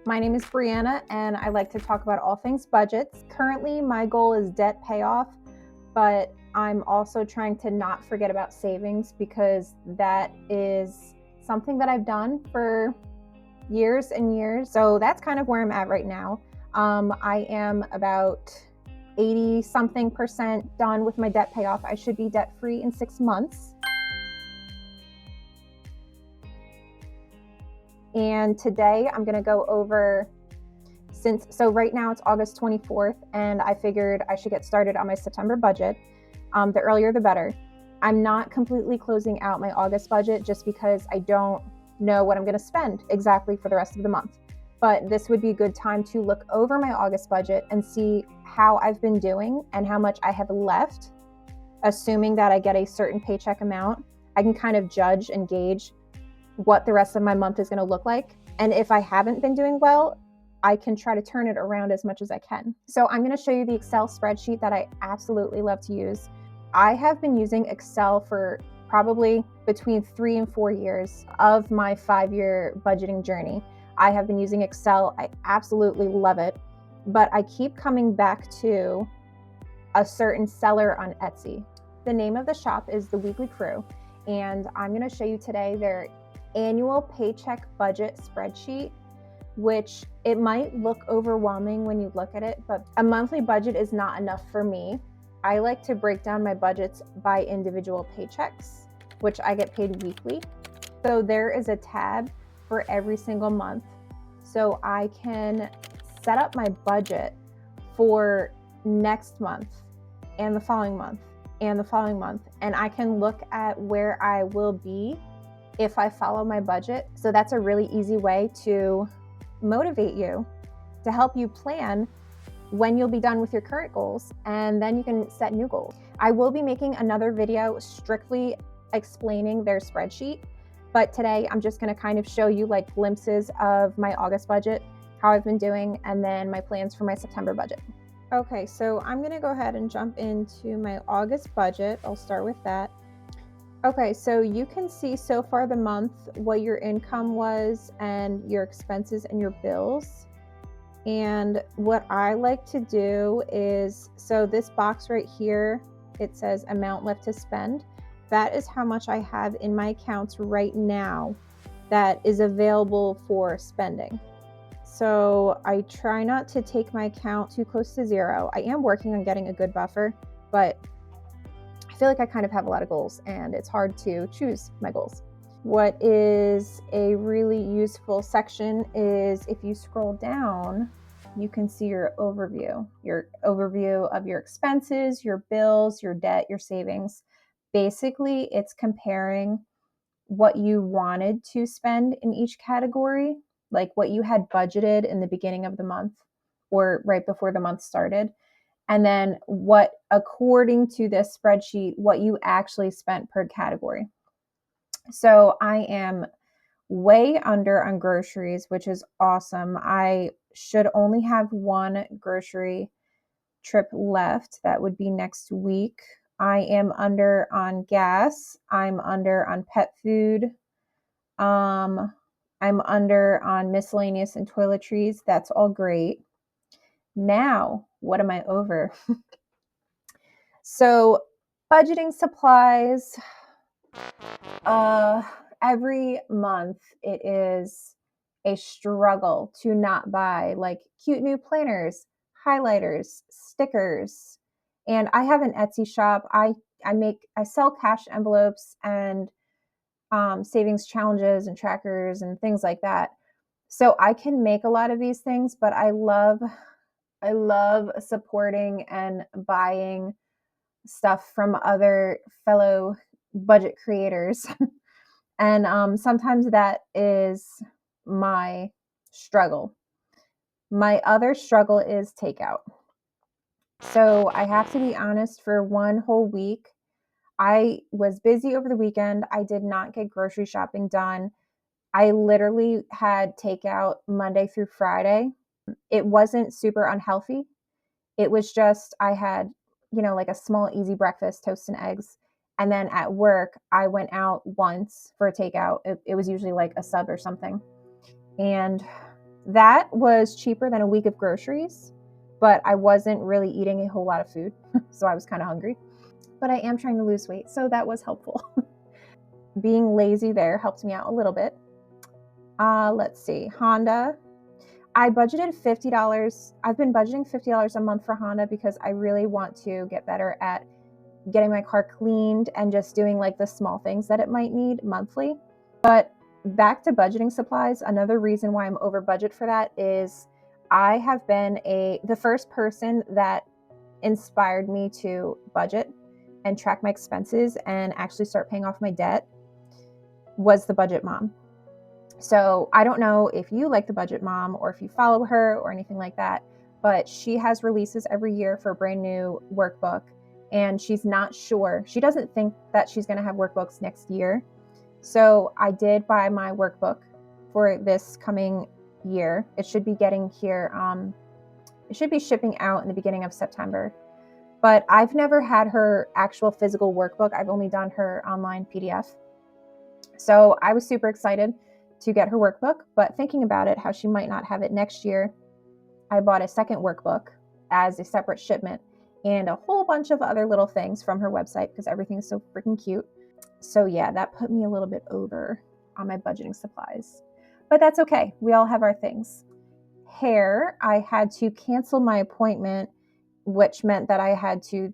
My name is Brianna, and I like to talk about all things budgets. Currently, my goal is debt payoff, but I'm also trying to not forget about savings because that is something that I've done for years and years. So that's kind of where I'm at right now. I am about 80 something percent done with my debt payoff. I should be debt free in 6 months. And today I'm going to go over, so right now it's August 24th, and I figured I should get started on my September budget. The earlier the better. I'm not completely closing out my August budget just because I don't know what I'm going to spend exactly for the rest of the month. But this would be a good time to look over my August budget and see how I've been doing and how much I have left, assuming that I get a certain paycheck amount. I can kind of judge and gauge what the rest of my month is going to look like. And if I haven't been doing well, I can try to turn it around as much as I can. So I'm going to show you the Excel spreadsheet that I absolutely love to use. I have been using Excel for probably between 3 and 4 years of my 5-year budgeting journey. I have been using Excel. I absolutely love it, but I keep coming back to a certain seller on Etsy. The name of the shop is The Weekly Crew, and I'm going to show you today their annual paycheck budget spreadsheet, which it might look overwhelming when you look at it, but a monthly budget is not enough for me. I like to break down my budgets by individual paychecks, which I get paid weekly. So there is a tab for every single month. So I can set up my budget for next month and the following month and the following month. And I can look at where I will be if I follow my budget. So that's a really easy way to motivate you, to help you plan when you'll be done with your current goals, and then you can set new goals. I will be making another video strictly explaining their spreadsheet, but today I'm just going to kind of show you like glimpses of my August budget, how I've been doing, and then my plans for my September budget. Okay, so I'm going to go ahead and jump into my August budget. I'll start with that. Okay, so you can see so far the month what your income was and your expenses and your bills. And what I like to do is, so this box right here, it says amount left to spend. That is how much I have in my accounts right now that is available for spending. So I try not to take my account too close to zero. I am working on getting a good buffer, but I feel like I kind of have a lot of goals and it's hard to choose my goals. What is a really useful section is if you scroll down, you can see your overview of your expenses, your bills, your debt, your savings. Basically, it's comparing what you wanted to spend in each category, like what you had budgeted in the beginning of the month or right before the month started, and then what, according to this spreadsheet, what you actually spent per category. So I am way under on groceries, which is awesome. I should only have one grocery trip left. That would be next week. I am under on gas. I'm under on pet food. I'm under on miscellaneous and toiletries. That's all great. Now, what am I over? So budgeting supplies, every month it is a struggle to not buy like cute new planners, highlighters, stickers. And I have an Etsy shop. I sell cash envelopes and savings challenges and trackers and things like that. So I can make a lot of these things, but I love supporting and buying stuff from other fellow budget creators. And sometimes that is my struggle. My other struggle is takeout. So I have to be honest, for one whole week, I was busy over the weekend. I did not get grocery shopping done. I literally had takeout Monday through Friday. It wasn't super unhealthy. It was just, I had, like a small, easy breakfast, toast and eggs. And then at work, I went out once for a takeout. It was usually like a sub or something. And That was cheaper than a week of groceries, but I wasn't really eating a whole lot of food, so I was kind of hungry. But I am trying to lose weight, so that was helpful. Being lazy there helped me out a little bit. Let's see, Honda. I budgeted $50. I've been budgeting $50 a month for Honda because I really want to get better at getting my car cleaned and just doing like the small things that it might need monthly. But back to budgeting supplies, another reason why I'm over budget for that is I have been the first person that inspired me to budget and track my expenses and actually start paying off my debt was the Budget Mom. So I don't know if you like the Budget Mom or if you follow her or anything like that, but she has releases every year for a brand new workbook, and she's not sure. She doesn't think that she's going to have workbooks next year. So I did buy my workbook for this coming year. It should be getting here. It should be shipping out in the beginning of September. But I've never had her actual physical workbook. I've only done her online PDF. So I was super excited to get her workbook, but thinking about it, how she might not have it next year, I bought a second workbook as a separate shipment and a whole bunch of other little things from her website because everything is so freaking cute. So yeah, that put me a little bit over on my budgeting supplies, but that's okay. We all have our things. Hair, I had to cancel my appointment, which meant that I had to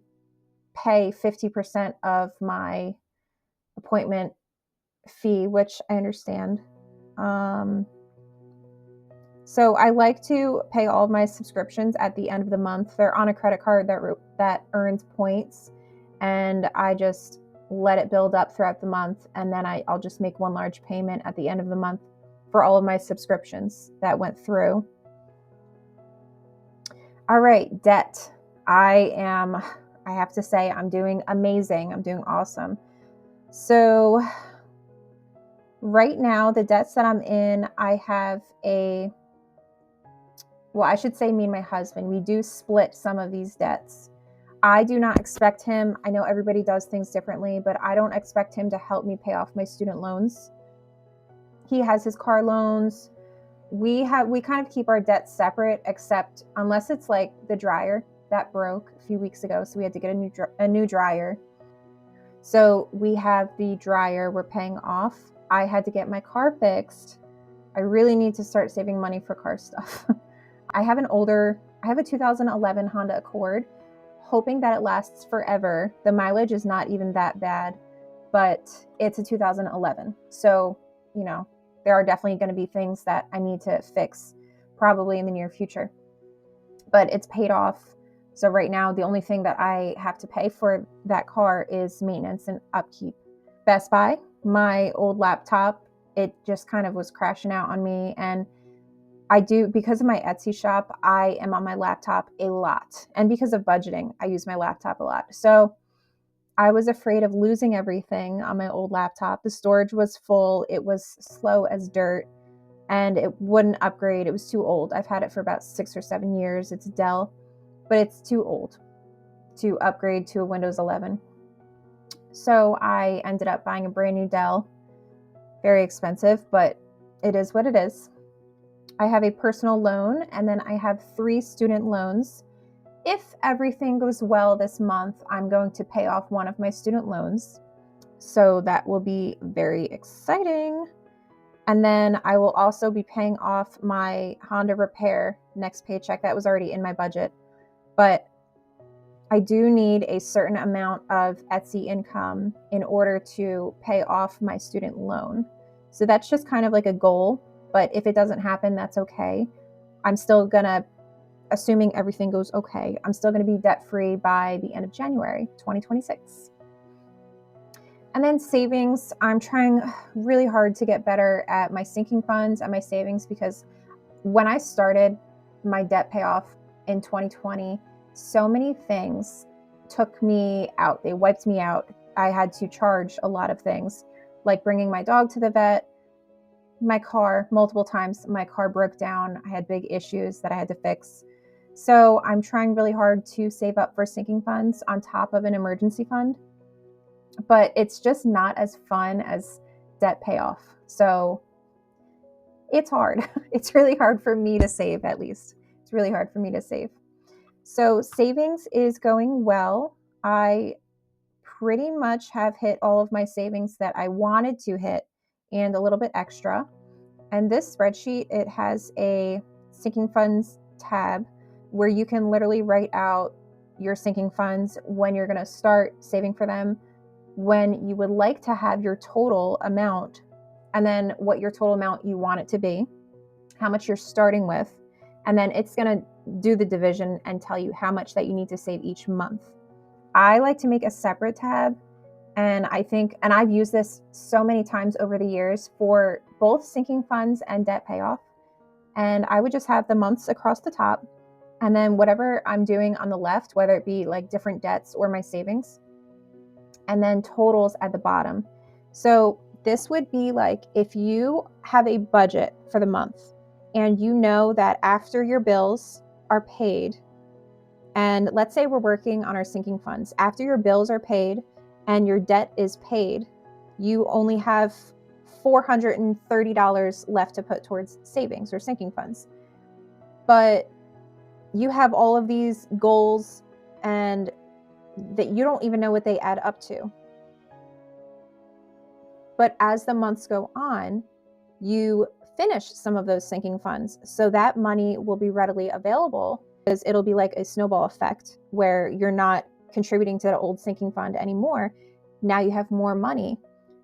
pay 50% of my appointment fee, which I understand. So I like to pay all of my subscriptions at the end of the month. They're on a credit card that earns points, and I just let it build up throughout the month, and then I'll just make one large payment at the end of the month for all of my subscriptions that went through. All right, debt. I have to say, I'm doing amazing. I'm doing awesome. So right now, the debts that I'm in, I have I should say me and my husband, we do split some of these debts. I do not expect him, I know everybody does things differently, but I don't expect him to help me pay off my student loans. He has his car loans. We kind of keep our debts separate, except unless it's like the dryer that broke a few weeks ago, so we had to get a new dryer. So we have the dryer we're paying off. I had to get my car fixed. I really need to start saving money for car stuff. I have a 2011 Honda Accord, hoping that it lasts forever. The mileage is not even that bad, but it's a 2011. So, there are definitely going to be things that I need to fix probably in the near future. But it's paid off. So right now, the only thing that I have to pay for that car is maintenance and upkeep. Best Buy, my old laptop, it just kind of was crashing out on me. And because of my Etsy shop, I am on my laptop a lot. And because of budgeting, I use my laptop a lot. So I was afraid of losing everything on my old laptop. The storage was full. It was slow as dirt, and it wouldn't upgrade. It was too old. I've had it for about 6 or 7 years. It's Dell, but it's too old to upgrade to a Windows 11. So I ended up buying a brand new Dell. Very expensive, but it is what it is. I have a personal loan, and then I have 3 student loans. If everything goes well this month, I'm going to pay off one of my student loans. So that will be very exciting. And then I will also be paying off my Honda repair next paycheck. That was already in my budget. But I do need a certain amount of Etsy income in order to pay off my student loan. So that's just kind of like a goal. But if it doesn't happen, that's okay. I'm still gonna, assuming everything goes okay, I'm still gonna be debt-free by the end of January 2026. And then savings, I'm trying really hard to get better at my sinking funds and my savings, because when I started my debt payoff in 2020, so many things took me out. They wiped me out. I had to charge a lot of things, like bringing my dog to the vet, my car multiple times. My car broke down. I had big issues that I had to fix. So I'm trying really hard to save up for sinking funds on top of an emergency fund, but it's just not as fun as debt payoff. So It's hard. It's really hard for me to save, at least. It's really hard for me to save. So savings is going well. I pretty much have hit all of my savings that I wanted to hit and a little bit extra. And this spreadsheet, it has a sinking funds tab where you can literally write out your sinking funds, when you're going to start saving for them, when you would like to have your total amount, and then what your total amount you want it to be, how much you're starting with, and then it's going to do the division and tell you how much that you need to save each month. I like to make a separate tab, and I've used this so many times over the years for both sinking funds and debt payoff. And I would just have the months across the top, and then whatever I'm doing on the left, whether it be like different debts or my savings, and then totals at the bottom. So this would be like if you have a budget for the month and you know that after your bills are paid, and let's say we're working on our sinking funds, after your bills are paid and your debt is paid, you only have $430 left to put towards savings or sinking funds. But you have all of these goals and that you don't even know what they add up to. But as the months go on, you finish some of those sinking funds. So that money will be readily available, because it'll be like a snowball effect where you're not contributing to the old sinking fund anymore. Now you have more money.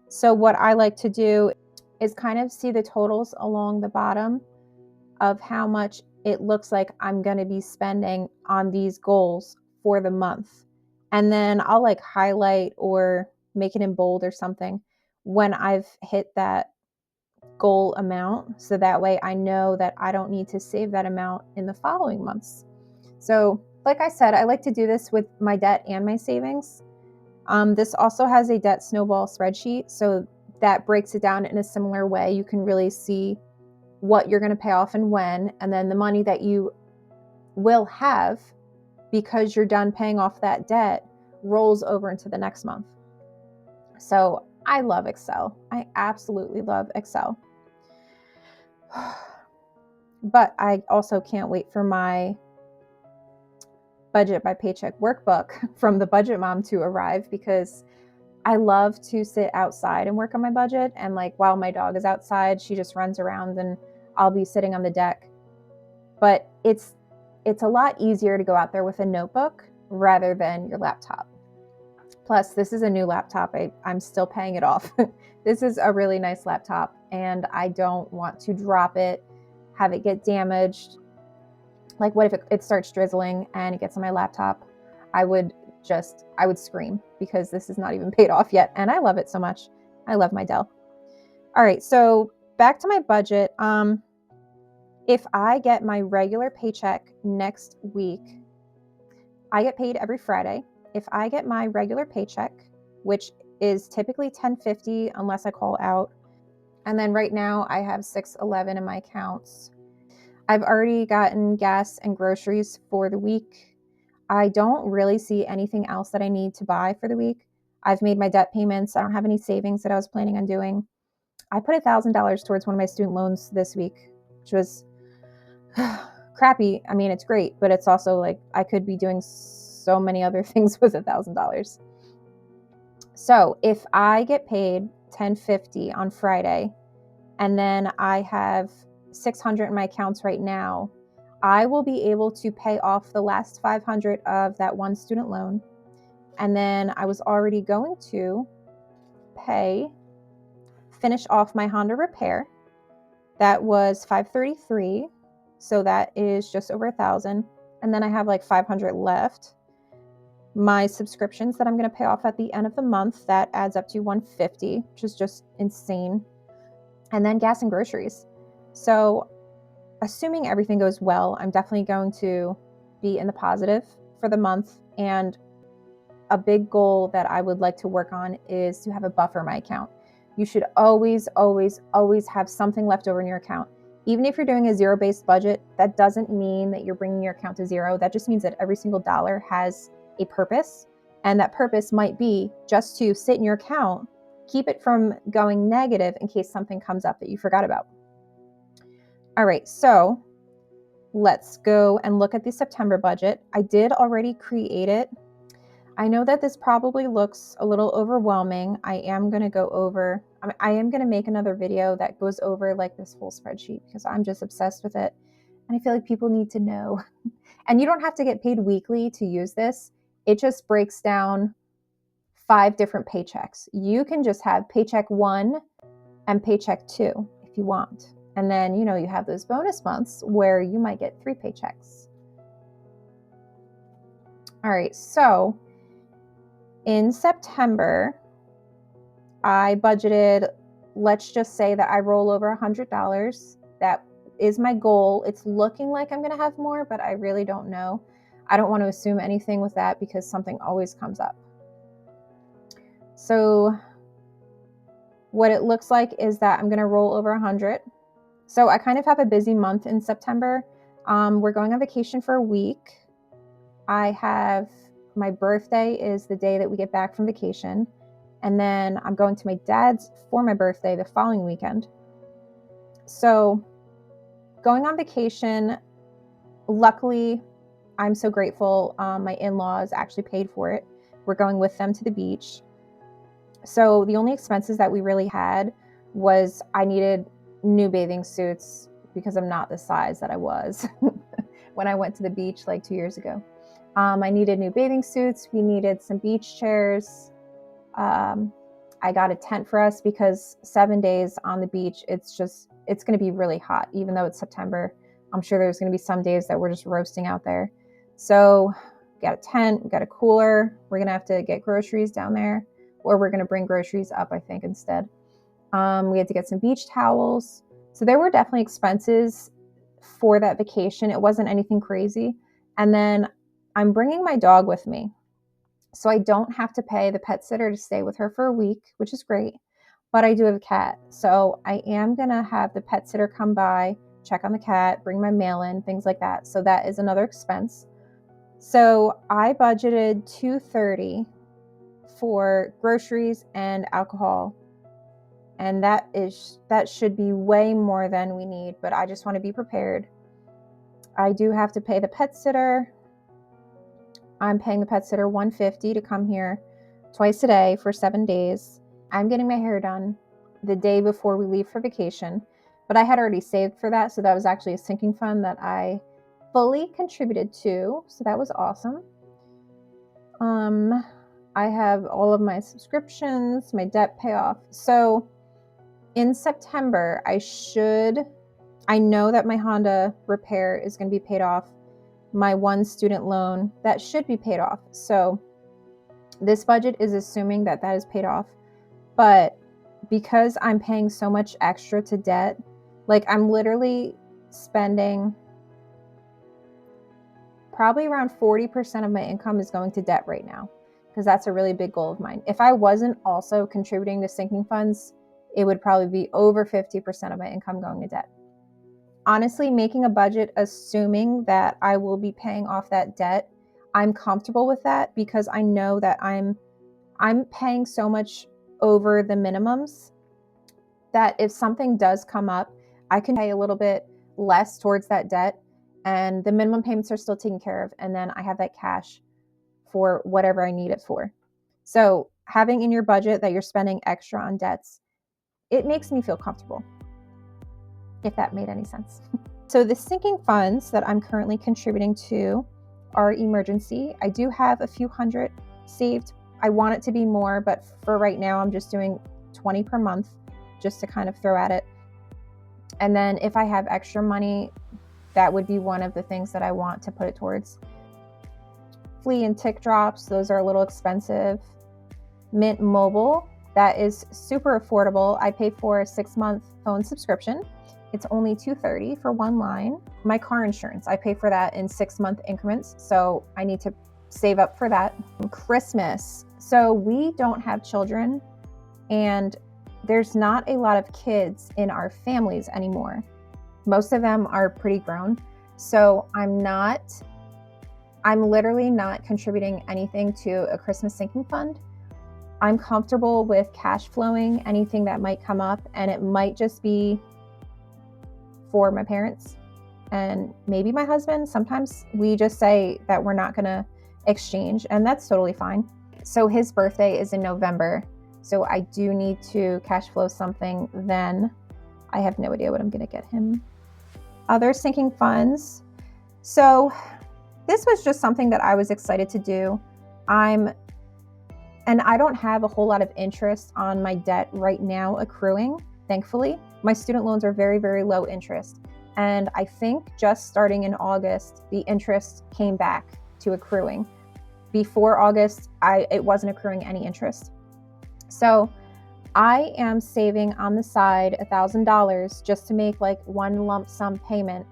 So what I like to do is kind of see the totals along the bottom of how much it looks like I'm going to be spending on these goals for the month. And then I'll like highlight or make it in bold or something when I've hit that goal amount. So that way I know that I don't need to save that amount in the following months. So like I said, I like to do this with my debt and my savings. This also has a debt snowball spreadsheet. So that breaks it down in a similar way. You can really see what you're going to pay off and when, and then the money that you will have because you're done paying off that debt rolls over into the next month. So I love Excel. I absolutely love Excel. But I also can't wait for my Budget by Paycheck workbook from the Budget Mom to arrive, because I love to sit outside and work on my budget. And like while my dog is outside, she just runs around and I'll be sitting on the deck. But it's a lot easier to go out there with a notebook rather than your laptop. Plus, this is a new laptop. I'm still paying it off. This is a really nice laptop, and I don't want to drop it, have it get damaged. Like, what if it starts drizzling and it gets on my laptop? I would scream, because this is not even paid off yet, and I love it so much. I love my Dell. All right, so back to my budget. If I get my regular paycheck next week, I get paid every Friday. If I get my regular paycheck, which is typically $10.50 unless I call out, and then right now I have $6.11 in my accounts. I've already gotten gas and groceries for the week. I don't really see anything else that I need to buy for the week. I've made my debt payments. I don't have any savings that I was planning on doing. I put $1,000 towards one of my student loans this week, which was crappy. I mean, it's great, but it's also like I could be doing so many other things with $1,000. So if I get paid $10.50 on Friday, and then I have $600 in my accounts right now, I will be able to pay off the last $500 of that one student loan. And then I was already going to finish off my Honda repair. That was $533. So that is just over $1,000. And then I have like $500 left. My subscriptions that I'm going to pay off at the end of the month, that adds up to $150, which is just insane. And then gas and groceries. So assuming everything goes well, I'm definitely going to be in the positive for the month. And a big goal that I would like to work on is to have a buffer in my account. You should always, always, always have something left over in your account. Even if you're doing a zero-based budget, that doesn't mean that you're bringing your account to zero. That just means that every single dollar has a purpose. And that purpose might be just to sit in your account, keep it from going negative in case something comes up that you forgot about. All right, so let's go and look at the September budget. I did already create it. I know that this probably looks a little overwhelming. I am going to make another video that goes over like this full spreadsheet because I'm just obsessed with it. And I feel like people need to know. And you don't have to get paid weekly to use this. It just breaks down 5 different paychecks. You can just have paycheck 1 and paycheck 2 if you want. And then, you have those bonus months where you might get 3 paychecks. All right, so in September, I budgeted, let's just say that I roll over $100. That is my goal. It's looking like I'm going to have more, but I really don't know. I don't want to assume anything with that because something always comes up. So what it looks like is that I'm going to roll over 100. So I kind of have a busy month in September. We're going on vacation for a week. My birthday is the day that we get back from vacation. And then I'm going to my dad's for my birthday the following weekend. So going on vacation, luckily, I'm so grateful. My in-laws actually paid for it. We're going with them to the beach. So the only expenses that we really had was I needed new bathing suits because I'm not the size that I was when I went to the beach like 2 years ago. I needed new bathing suits. We needed some beach chairs. I got a tent for us because 7 days on the beach, it's going to be really hot. Even though it's September, I'm sure there's going to be some days that we're just roasting out there. So we got a tent, we got a cooler. We're going to have to get groceries down there, or we're going to bring groceries up, I think, instead. We had to get some beach towels. So there were definitely expenses for that vacation. It wasn't anything crazy. And then I'm bringing my dog with me. So I don't have to pay the pet sitter to stay with her for a week, which is great. But I do have a cat. So I am going to have the pet sitter come by, check on the cat, bring my mail in, things like that. So that is another expense. So I budgeted $230 for groceries and alcohol. And that should be way more than we need, but I just want to be prepared. I do have to pay the pet sitter. I'm paying the pet sitter $150 to come here twice a day for 7 days. I'm getting my hair done the day before we leave for vacation, but I had already saved for that, so that was actually a sinking fund that I fully contributed to, so that was awesome. I have all of my subscriptions, my debt payoff. So in September, I know that my Honda repair is going to be paid off. My one student loan, that should be paid off. So this budget is assuming that is paid off. But because I'm paying so much extra to debt, like I'm literally spending probably around 40% of my income is going to debt right now, because that's a really big goal of mine. If I wasn't also contributing to sinking funds, it would probably be over 50% of my income going to debt. Honestly, making a budget assuming that I will be paying off that debt, I'm comfortable with that because I know that I'm paying so much over the minimums that if something does come up, I can pay a little bit less towards that debt and the minimum payments are still taken care of, and then I have that cash for whatever I need it for. So having in your budget that you're spending extra on debts, it makes me feel comfortable, if that made any sense. So the sinking funds that I'm currently contributing to are emergency. I do have a few hundred saved. I want it to be more, but for right now, I'm just doing 20 per month just to kind of throw at it. And then if I have extra money, that would be one of the things that I want to put it towards. Flea and tick drops, those are a little expensive. Mint Mobile, that is super affordable. I pay for a 6-month phone subscription. It's only $230 for one line. My car insurance, I pay for that in 6-month increments, so I need to save up for that. Christmas, so we don't have children, and there's not a lot of kids in our families anymore. Most of them are pretty grown, so I'm literally not contributing anything to a Christmas sinking fund. I'm comfortable with cash flowing anything that might come up, and it might just be for my parents and maybe my husband. Sometimes we just say that we're not going to exchange, and that's totally fine. So his birthday is in November, so I do need to cash flow something then. I have no idea what I'm going to get him. Other sinking funds. So this was just something that I was excited to do. And I don't have a whole lot of interest on my debt right now accruing, thankfully. My student loans are very, very low interest. And I think just starting in August, the interest came back to accruing. Before August, it wasn't accruing any interest. So I am saving on the side $1,000 just to make like one lump sum payment.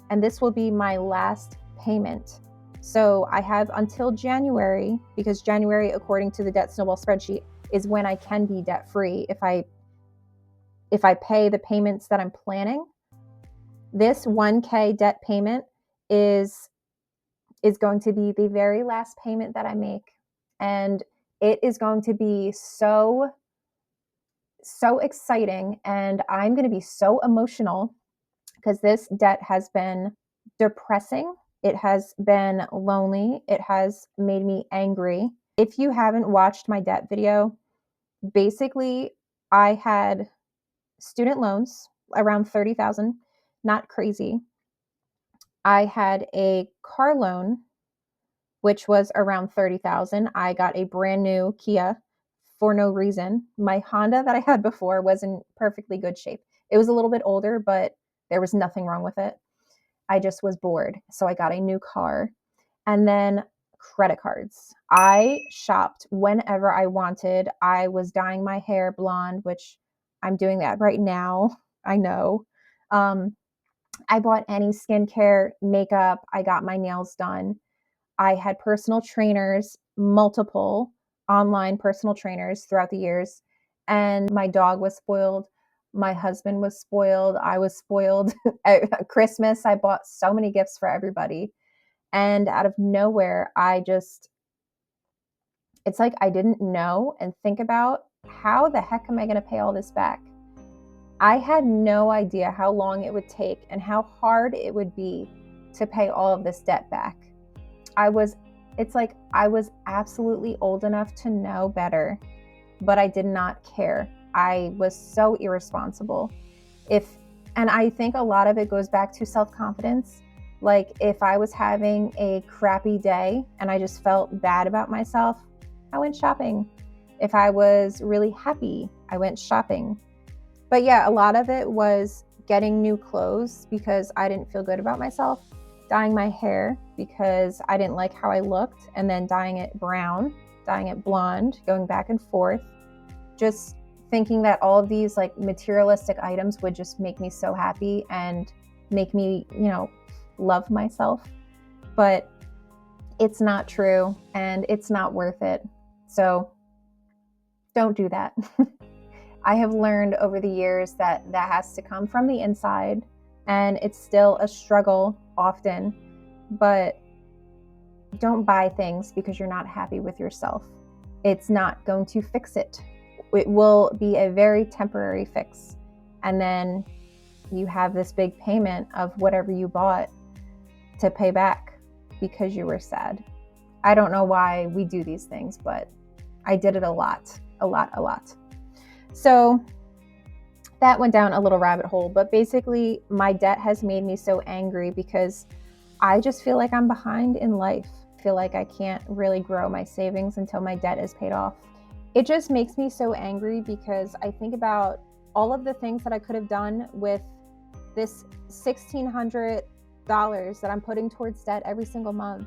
And this will be my last payment. So I have until January, because January, according to the Debt Snowball spreadsheet, is when I can be debt free if I pay the payments that I'm planning. This $1,000 debt payment is going to be the very last payment that I make. And it is going to be so exciting. And I'm going to be so emotional because this debt has been depressing. It has been lonely. It has made me angry. If you haven't watched my debt video, basically I had student loans around $30,000, not crazy. I had a car loan, which was around $30,000. I got a brand new Kia for no reason. My Honda that I had before was in perfectly good shape. It was a little bit older, but there was nothing wrong with it. I just was bored. So I got a new car. And then credit cards. I shopped whenever I wanted. I was dyeing my hair blonde, which I'm doing that right now. I know. I bought any skincare, makeup. I got my nails done. I had personal trainers, multiple online personal trainers throughout the years. And my dog was spoiled. My husband was spoiled. I was spoiled. At Christmas, I bought so many gifts for everybody. And out of nowhere, it's like I didn't know and think about how the heck am I going to pay all this back? I had no idea how long it would take and how hard it would be to pay all of this debt back. It's like I was absolutely old enough to know better, but I did not care. I was so irresponsible. And I think a lot of it goes back to self-confidence. Like if I was having a crappy day and I just felt bad about myself, I went shopping. If I was really happy, I went shopping. But yeah, a lot of it was getting new clothes because I didn't feel good about myself, dyeing my hair because I didn't like how I looked, and then dyeing it brown, dyeing it blonde, going back and forth, just thinking that all of these like materialistic items would just make me so happy and make me, love myself. But it's not true and it's not worth it. So don't do that. I have learned over the years that has to come from the inside, and it's still a struggle often, but don't buy things because you're not happy with yourself. It's not going to fix it. It will be a very temporary fix. And then you have this big payment of whatever you bought to pay back because you were sad. I don't know why we do these things, but I did it a lot. So that went down a little rabbit hole, but basically my debt has made me so angry because I just feel like I'm behind in life. I feel like I can't really grow my savings until my debt is paid off. It just makes me so angry because I think about all of the things that I could have done with this $1,600 that I'm putting towards debt every single month.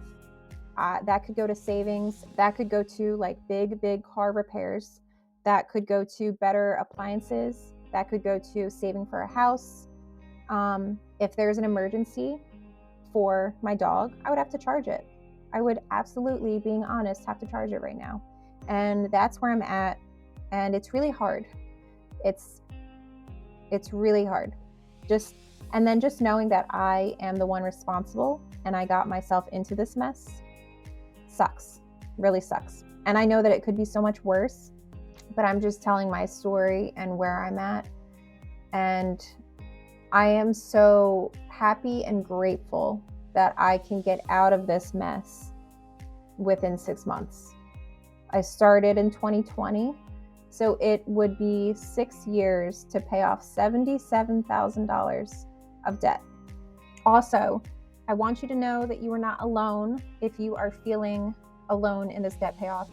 That could go to savings. That could go to like big car repairs. That could go to better appliances. That could go to saving for a house. If there's an emergency for my dog, I would have to charge it. I would absolutely, being honest, have to charge it right now. And that's where I'm at. And it's really hard. It's really hard. Just knowing that I am the one responsible and I got myself into this mess sucks. Really sucks. And I know that it could be so much worse, but I'm just telling my story and where I'm at. And I am so happy and grateful that I can get out of this mess within 6 months. I started in 2020, so it would be 6 years to pay off $77,000 of debt. Also, I want you to know that you are not alone if you are feeling alone in this debt payoff.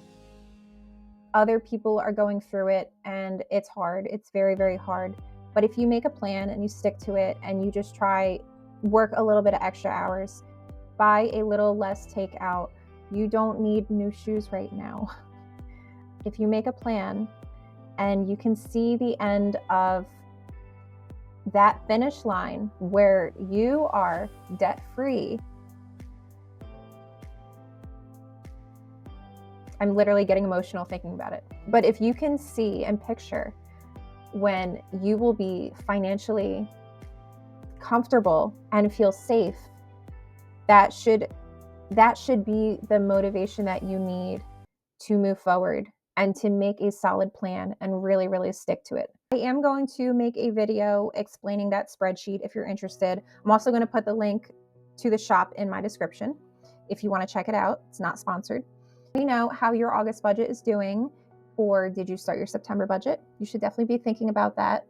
Other people are going through it and it's hard. It's very, very hard. But if you make a plan and you stick to it and you just try, work a little bit of extra hours, buy a little less takeout, you don't need new shoes right now. If you make a plan and you can see the end of that finish line where you are debt-free, I'm literally getting emotional thinking about it. But if you can see and picture when you will be financially comfortable and feel safe, that should be the motivation that you need to move forward and to make a solid plan and really, really stick to it. I am going to make a video explaining that spreadsheet if you're interested. I'm also going to put the link to the shop in my description if you want to check it out. It's not sponsored. Let me know how your August budget is doing, or did you start your September budget? You should definitely be thinking about that.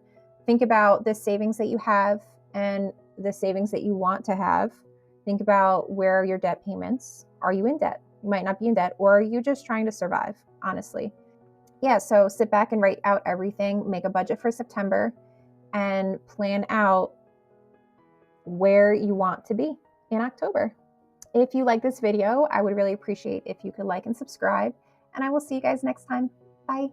Think about the savings that you have and the savings that you want to have. Think about where are your debt payments. Are you in debt? You might not be in debt, or are you just trying to survive, honestly? Yeah, so sit back and write out everything, make a budget for September, and plan out where you want to be in October. If you like this video, I would really appreciate if you could like and subscribe, and I will see you guys next time. Bye.